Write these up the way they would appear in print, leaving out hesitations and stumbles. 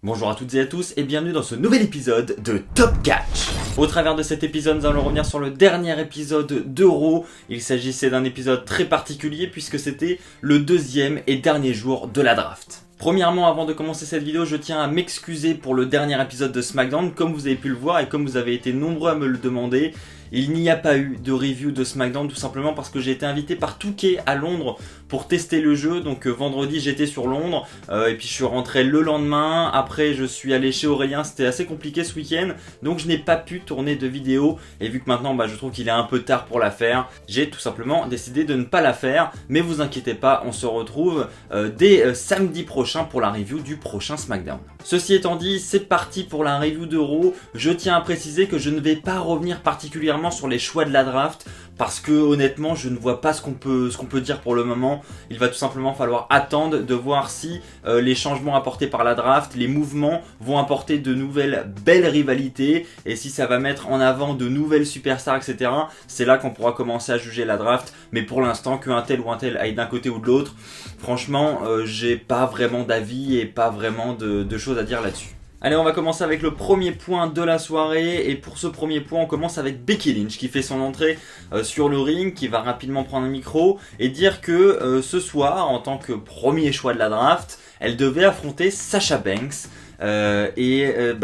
Bonjour à toutes et à tous et bienvenue dans ce nouvel épisode de Top Catch. Au travers de cet épisode, nous allons revenir sur le dernier épisode d'Euro. Il s'agissait d'un épisode très particulier puisque c'était le deuxième et dernier jour de la draft. Premièrement, avant de commencer cette vidéo, je tiens à m'excuser pour le dernier épisode de SmackDown. Comme vous avez pu le voir et comme vous avez été nombreux à me le demander, il n'y a pas eu de review de SmackDown tout simplement parce que j'ai été invité par Touquet à Londres pour tester le jeu. Donc vendredi j'étais sur Londres et puis je suis rentré le lendemain. Après je suis allé chez Aurélien, c'était assez compliqué ce week-end. Donc je n'ai pas pu tourner de vidéo. Et vu que maintenant je trouve qu'il est un peu tard pour la faire, j'ai tout simplement décidé de ne pas la faire. Mais vous inquiétez pas, on se retrouve dès samedi prochain pour la review du prochain SmackDown. Ceci étant dit, c'est parti pour la review d'Euro. Je tiens à préciser que je ne vais pas revenir particulièrement sur les choix de la draft parce que honnêtement je ne vois pas ce qu'on peut dire pour le moment. Il va tout simplement falloir attendre de voir si les changements apportés par la draft, les mouvements vont apporter de nouvelles belles rivalités et si ça va mettre en avant de nouvelles superstars, etc. C'est là qu'on pourra commencer à juger la draft. Mais pour l'instant, qu'un tel ou un tel aille d'un côté ou de l'autre, franchement j'ai pas vraiment d'avis et pas vraiment de choses à dire là-dessus. Allez, on va commencer avec le premier point de la soirée et pour ce premier point on commence avec Becky Lynch qui fait son entrée sur le ring, qui va rapidement prendre un micro et dire que ce soir, en tant que premier choix de la draft, elle devait affronter Sasha Banks.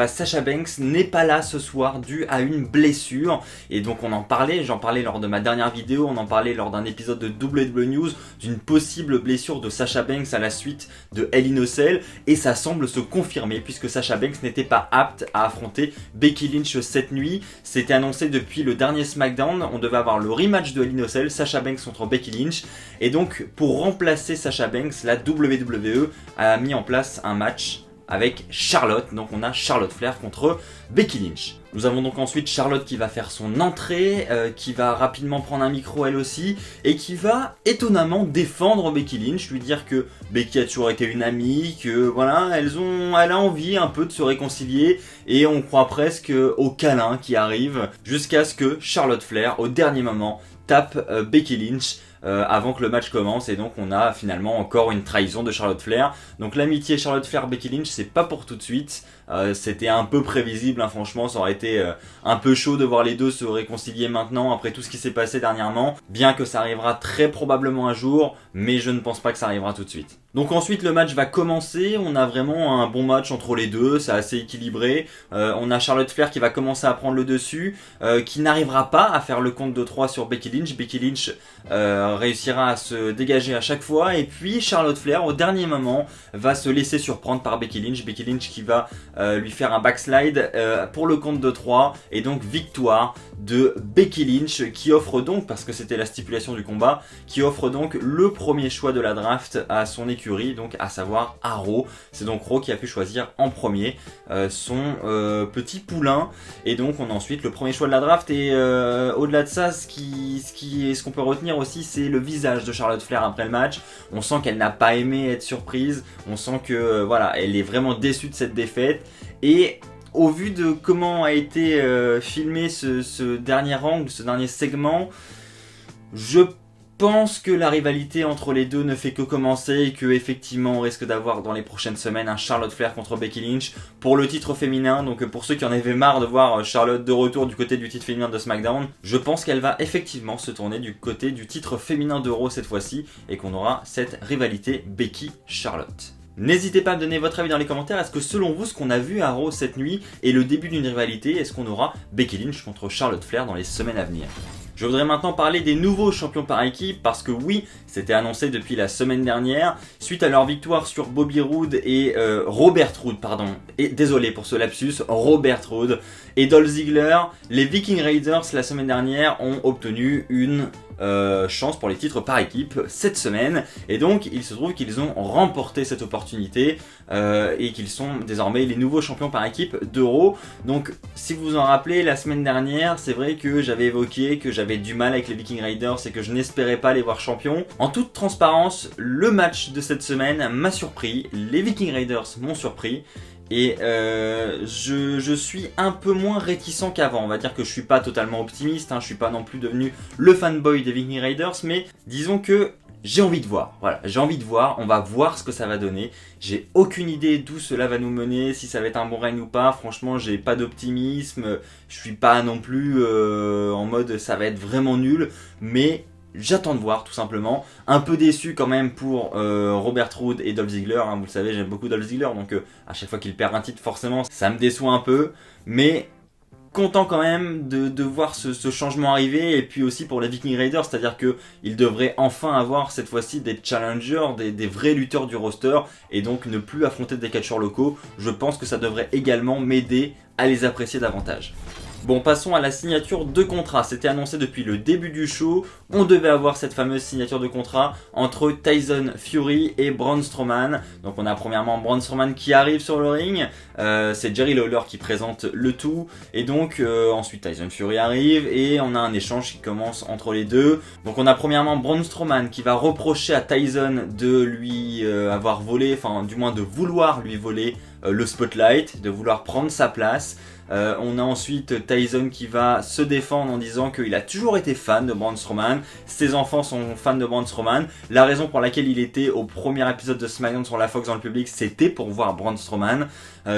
Sasha Banks n'est pas là ce soir dû à une blessure et donc j'en parlais lors de ma dernière vidéo, on en parlait lors d'un épisode de WWE News d'une possible blessure de Sasha Banks à la suite de Hell in a Cell et ça semble se confirmer puisque Sasha Banks n'était pas apte à affronter Becky Lynch cette nuit. C'était annoncé depuis le dernier SmackDown, on devait avoir le rematch de Hell in a Cell, Sasha Banks contre Becky Lynch et donc pour remplacer Sasha Banks, la WWE a mis en place un match avec Charlotte, donc on a Charlotte Flair contre Becky Lynch. Nous avons donc ensuite Charlotte qui va faire son entrée, qui va rapidement prendre un micro elle aussi, et qui va étonnamment défendre Becky Lynch, lui dire que Becky a toujours été une amie, que voilà, elle a envie un peu de se réconcilier, et on croit presque au câlin qui arrive, jusqu'à ce que Charlotte Flair, au dernier moment, tape Becky Lynch, avant que le match commence et donc on a finalement encore une trahison de Charlotte Flair. Donc l'amitié Charlotte Flair-Becky Lynch c'est pas pour tout de suite, c'était un peu prévisible hein, franchement ça aurait été un peu chaud de voir les deux se réconcilier maintenant après tout ce qui s'est passé dernièrement, bien que ça arrivera très probablement un jour mais je ne pense pas que ça arrivera tout de suite. Donc ensuite le match va commencer, on a vraiment un bon match entre les deux, c'est assez équilibré, on a Charlotte Flair qui va commencer à prendre le dessus, qui n'arrivera pas à faire le compte de 3 sur Becky Lynch. Becky Lynch réussira à se dégager à chaque fois et puis Charlotte Flair au dernier moment va se laisser surprendre par Becky Lynch qui va lui faire un backslide pour le compte de 3 et donc victoire de Becky Lynch qui offre donc, parce que c'était la stipulation du combat, qui offre donc le premier choix de la draft à son écurie, donc à savoir à Raw. C'est donc Raw qui a pu choisir en premier son petit poulain et donc on a ensuite le premier choix de la draft et au-delà de ça ce qu'on peut retenir aussi c'est le visage de Charlotte Flair après le match. On sent qu'elle n'a pas aimé être surprise, on sent que voilà, elle est vraiment déçue de cette défaite et au vu de comment a été filmé ce dernier angle, ce dernier segment, je pense que la rivalité entre les deux ne fait que commencer et que effectivement on risque d'avoir dans les prochaines semaines un Charlotte Flair contre Becky Lynch pour le titre féminin. Donc pour ceux qui en avaient marre de voir Charlotte de retour du côté du titre féminin de SmackDown, je pense qu'elle va effectivement se tourner du côté du titre féminin de Raw cette fois-ci et qu'on aura cette rivalité Becky-Charlotte. N'hésitez pas à me donner votre avis dans les commentaires. Est-ce que selon vous, ce qu'on a vu à Raw cette nuit est le début d'une rivalité? Est-ce qu'on aura Becky Lynch contre Charlotte Flair dans les semaines à venir? Je voudrais maintenant parler des nouveaux champions par équipe parce que oui, c'était annoncé depuis la semaine dernière. Suite à leur victoire sur Bobby Roode et Robert Roode, pardon. Et désolé pour ce lapsus, Robert Roode et Dolph Ziggler, les Viking Raiders la semaine dernière ont obtenu une chance pour les titres par équipe cette semaine et donc il se trouve qu'ils ont remporté cette opportunité et qu'ils sont désormais les nouveaux champions par équipe d'Euro. Donc si vous vous en rappelez, la semaine dernière c'est vrai que j'avais évoqué que j'avais du mal avec les Viking Raiders et que je n'espérais pas les voir champions. En toute transparence, le match de cette semaine m'a surpris, les Viking Raiders m'ont surpris. Et je suis un peu moins réticent qu'avant. On va dire que je suis pas totalement optimiste, hein, je suis pas non plus devenu le fanboy des Viking Raiders, mais disons que j'ai envie de voir, voilà, j'ai envie de voir, on va voir ce que ça va donner. J'ai aucune idée d'où cela va nous mener, si ça va être un bon règne ou pas, franchement j'ai pas d'optimisme, je suis pas non plus en mode ça va être vraiment nul, mais j'attends de voir tout simplement. Un peu déçu quand même pour Robert Roode et Dolph Ziggler, hein, vous le savez j'aime beaucoup Dolph Ziggler, donc à chaque fois qu'il perd un titre forcément ça me déçoit un peu, mais content quand même de voir ce changement arriver, et puis aussi pour les Viking Raiders, c'est-à-dire qu'ils devraient enfin avoir cette fois-ci des challengers, des vrais lutteurs du roster, et donc ne plus affronter des catcheurs locaux. Je pense que ça devrait également m'aider à les apprécier davantage. Bon, passons à la signature de contrat. C'était annoncé depuis le début du show. On devait avoir cette fameuse signature de contrat entre Tyson Fury et Braun Strowman. Donc on a premièrement Braun Strowman qui arrive sur le ring. C'est Jerry Lawler qui présente le tout. Et donc ensuite Tyson Fury arrive et on a un échange qui commence entre les deux. Donc on a premièrement Braun Strowman qui va reprocher à Tyson de lui avoir volé, enfin du moins de vouloir lui voler le spotlight, de vouloir prendre sa place. On a ensuite Tyson qui va se défendre en disant qu'il a toujours été fan de Braun Strowman, ses enfants sont fans de Braun Strowman, la raison pour laquelle il était au premier épisode de SmackDown sur la Fox dans le public c'était pour voir Braun Strowman,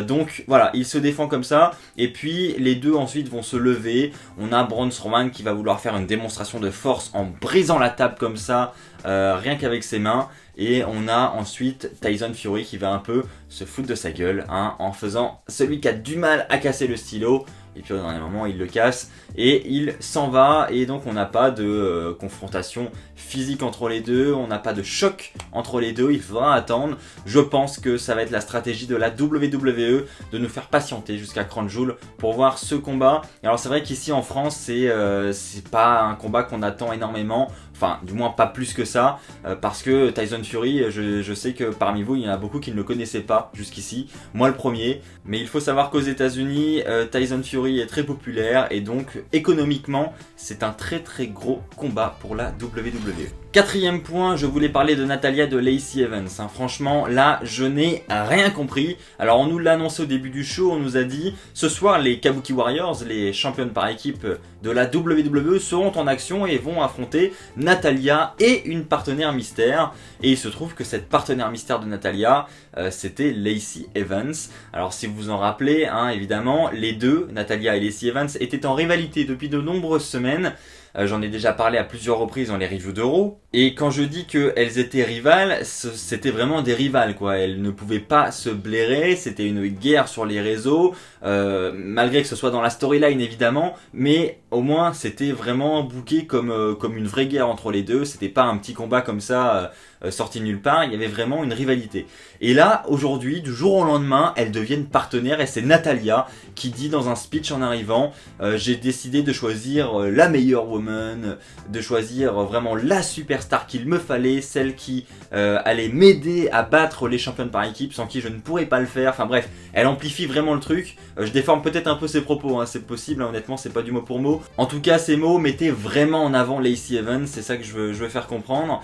donc voilà, il se défend comme ça, et puis les deux ensuite vont se lever. On a Braun Strowman qui va vouloir faire une démonstration de force en brisant la table comme ça, rien qu'avec ses mains. Et on a ensuite Tyson Fury qui va un peu se foutre de sa gueule, hein, en faisant celui qui a du mal à casser le stylo. Et puis au dernier moment il le casse et il s'en va, et donc on n'a pas de confrontation physique entre les deux, on n'a pas de choc entre les deux, il faudra attendre. Je pense que ça va être la stratégie de la WWE de nous faire patienter jusqu'à Crown Jewel pour voir ce combat. Et alors c'est vrai qu'ici en France c'est pas un combat qu'on attend énormément, enfin du moins pas plus que ça, parce que Tyson Fury, je sais que parmi vous il y en a beaucoup qui ne le connaissaient pas jusqu'ici, moi le premier, mais il faut savoir qu'aux États-Unis Tyson Fury est très populaire et donc économiquement c'est un très très gros combat pour la WWE. Quatrième point, je voulais parler de Natalya de Lacey Evans, hein. Franchement là je n'ai rien compris. Alors on nous l'a annoncé au début du show, on nous a dit ce soir les Kabuki Warriors, les championnes par équipe de la WWE seront en action et vont affronter Natalya et une partenaire mystère, et il se trouve que cette partenaire mystère de Natalya c'était Lacey Evans. Alors si vous vous en rappelez, hein, évidemment les deux, Natalya et Lacey Evans, étaient en rivalité depuis de nombreuses semaines. J'en ai déjà parlé à plusieurs reprises dans les reviews de Raw. Et quand je dis qu'elles étaient rivales, c'était vraiment des rivales quoi. Elles ne pouvaient pas se blairer, c'était une guerre sur les réseaux, malgré que ce soit dans la storyline évidemment, mais au moins c'était vraiment booké comme une vraie guerre entre les deux. C'était pas un petit combat comme ça sorti nulle part, il y avait vraiment une rivalité. Et là, aujourd'hui, du jour au lendemain, elles deviennent partenaires, et c'est Natalya qui dit dans un speech en arrivant j'ai décidé de choisir la meilleure woman, de choisir vraiment la superstar qu'il me fallait, celle qui allait m'aider à battre les championnes par équipe, sans qui je ne pourrais pas le faire. Enfin bref, elle amplifie vraiment le truc. Je déforme peut-être un peu ses propos, hein, c'est possible, hein, honnêtement c'est pas du mot pour mot. En tout cas, ces mots mettaient vraiment en avant Lacey Evans, c'est ça que je veux faire comprendre.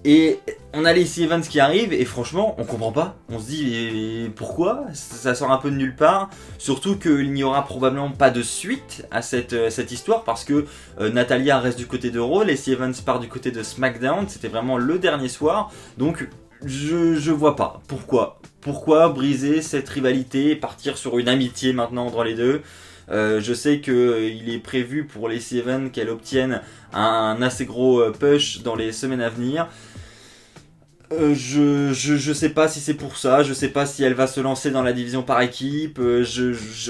Et on a Lacey Evans qui arrive et franchement on comprend pas, on se dit pourquoi, ça sort un peu de nulle part, surtout qu'il n'y aura probablement pas de suite à cette histoire, parce que Natalya reste du côté de Raw, Lacey Evans part du côté de SmackDown, c'était vraiment le dernier soir, donc je vois pas pourquoi briser cette rivalité et partir sur une amitié maintenant entre les deux. Je sais qu'il est prévu pour Lacey Evans qu'elle obtienne un assez gros push dans les semaines à venir. Je sais pas si c'est pour ça, je sais pas si elle va se lancer dans la division par équipe,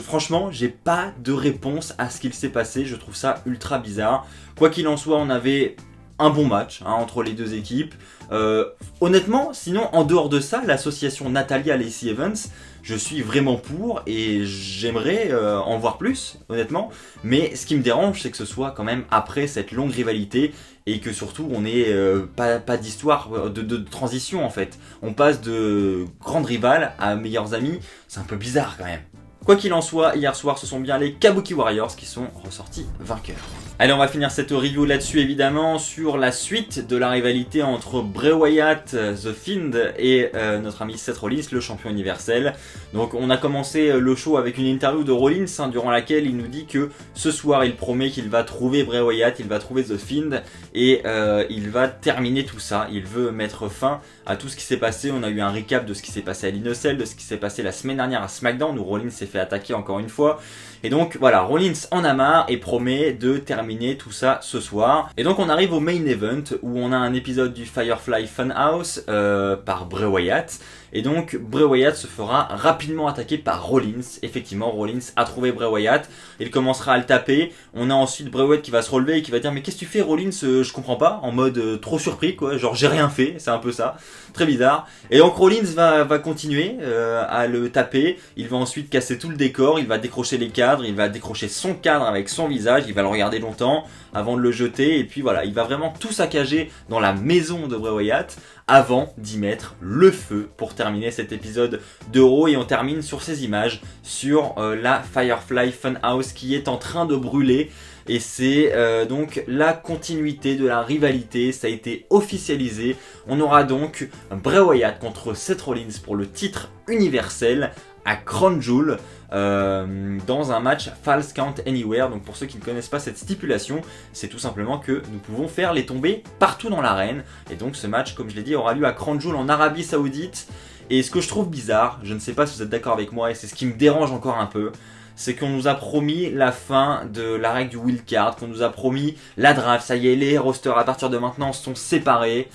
franchement j'ai pas de réponse à ce qu'il s'est passé, je trouve ça ultra bizarre. Quoi qu'il en soit, on avait un bon match hein, entre les deux équipes. Honnêtement, sinon en dehors de ça, l'association Natalya-Lacey Evans, je suis vraiment pour et j'aimerais en voir plus, honnêtement. Mais ce qui me dérange, c'est que ce soit quand même après cette longue rivalité et que surtout on ait pas d'histoire de transition en fait. On passe de grandes rivales à meilleures amies, c'est un peu bizarre quand même. Quoi qu'il en soit, hier soir ce sont bien les Kabuki Warriors qui sont ressortis vainqueurs. Allez, on va finir cette review là-dessus évidemment, sur la suite de la rivalité entre Bray Wyatt, The Fiend et notre ami Seth Rollins, le champion universel. Donc on a commencé le show avec une interview de Rollins durant laquelle il nous dit que ce soir il promet qu'il va trouver Bray Wyatt, il va trouver The Fiend et il va terminer tout ça. Il veut mettre fin à tout ce qui s'est passé. On a eu un recap de ce qui s'est passé à l'Inocel, de ce qui s'est passé la semaine dernière à SmackDown où Rollins s'est fait attaquer encore une fois. Et donc voilà, Rollins en a marre et promet de terminer tout ça ce soir. Et donc on arrive au main event où on a un épisode du Firefly Funhouse par Bray Wyatt. Et donc Bray Wyatt se fera rapidement attaquer par Rollins. Effectivement, Rollins a trouvé Bray Wyatt, il commencera à le taper. On a ensuite Bray Wyatt qui va se relever et qui va dire mais qu'est-ce que tu fais Rollins, je comprends pas, en mode trop surpris quoi, genre j'ai rien fait, c'est un peu ça, très bizarre. Et donc Rollins va continuer à le taper, il va ensuite casser tout le décor, il va décrocher les cadres, il va décrocher son cadre avec son visage, il va le regarder longtemps avant de le jeter et puis voilà, il va vraiment tout saccager dans la maison de Bray Wyatt avant d'y mettre le feu pour terminer cet épisode de Raw. Et on termine sur ces images sur la Firefly Funhouse qui est en train de brûler. Et c'est donc la continuité de la rivalité, ça a été officialisé. On aura donc Bray Wyatt contre Seth Rollins pour le titre universel à Crown Jewel dans un match Falls Count Anywhere. Donc pour ceux qui ne connaissent pas cette stipulation, c'est tout simplement que nous pouvons faire les tombées partout dans l'arène. Et donc ce match, comme je l'ai dit, aura lieu à Crown Jewel en Arabie Saoudite. Et ce que je trouve bizarre, je ne sais pas si vous êtes d'accord avec moi et c'est ce qui me dérange encore un peu, c'est qu'on nous a promis la fin de la règle du wild card, qu'on nous a promis la draft, ça y est, les rosters à partir de maintenant sont séparés.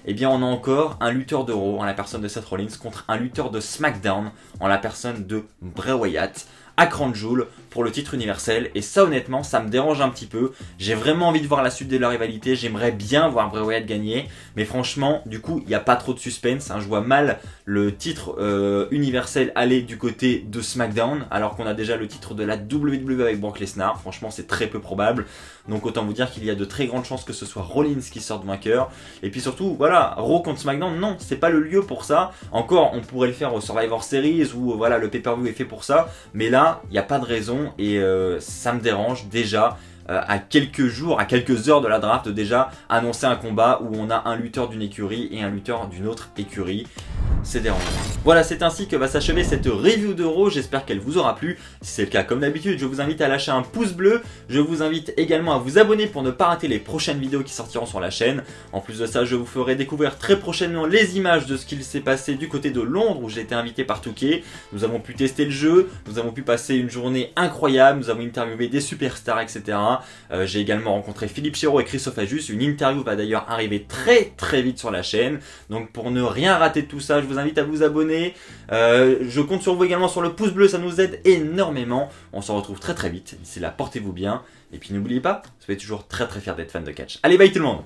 Eh bien on a encore un lutteur de Raw en la personne de Seth Rollins contre un lutteur de SmackDown en la personne de Bray Wyatt à Crown Jewel pour le titre universel. Et ça honnêtement ça me dérange un petit peu. J'ai vraiment envie de voir la suite de la rivalité, j'aimerais bien voir Bray Wyatt gagner, mais franchement du coup il n'y a pas trop de suspense, hein. Je vois mal le titre universel aller du côté de SmackDown alors qu'on a déjà le titre de la WWE avec Brock Lesnar. Franchement c'est très peu probable, donc autant vous dire qu'il y a de très grandes chances que ce soit Rollins qui sorte vainqueur. Et puis surtout voilà, Raw contre SmackDown, non, c'est pas le lieu pour ça. Encore on pourrait le faire au Survivor Series où voilà le pay-per-view est fait pour ça, mais là il n'y a pas de raison et ça me dérange déjà à quelques jours, à quelques heures de la draft, déjà annoncer un combat où on a un lutteur d'une écurie et un lutteur d'une autre écurie. C'est dérangeant. Voilà, c'est ainsi que va s'achever cette review de Raw, j'espère qu'elle vous aura plu. Si c'est le cas, comme d'habitude, je vous invite à lâcher un pouce bleu. Je vous invite également à vous abonner pour ne pas rater les prochaines vidéos qui sortiront sur la chaîne. En plus de ça, je vous ferai découvrir très prochainement les images de ce qu'il s'est passé du côté de Londres où j'ai été invité par Touquet. Nous avons pu tester le jeu, nous avons pu passer une journée incroyable, nous avons interviewé des superstars, etc. J'ai également rencontré Philippe Chéreau et Christophe Ajus. Une interview va d'ailleurs arriver très vite sur la chaîne. Donc pour ne rien rater de tout ça, je vous invite à vous abonner. Je compte sur vous également sur le pouce bleu, ça nous aide énormément. On se retrouve très vite. D'ici là, portez-vous bien. Et puis n'oubliez pas, soyez toujours très fiers d'être fan de catch. Allez, bye tout le monde!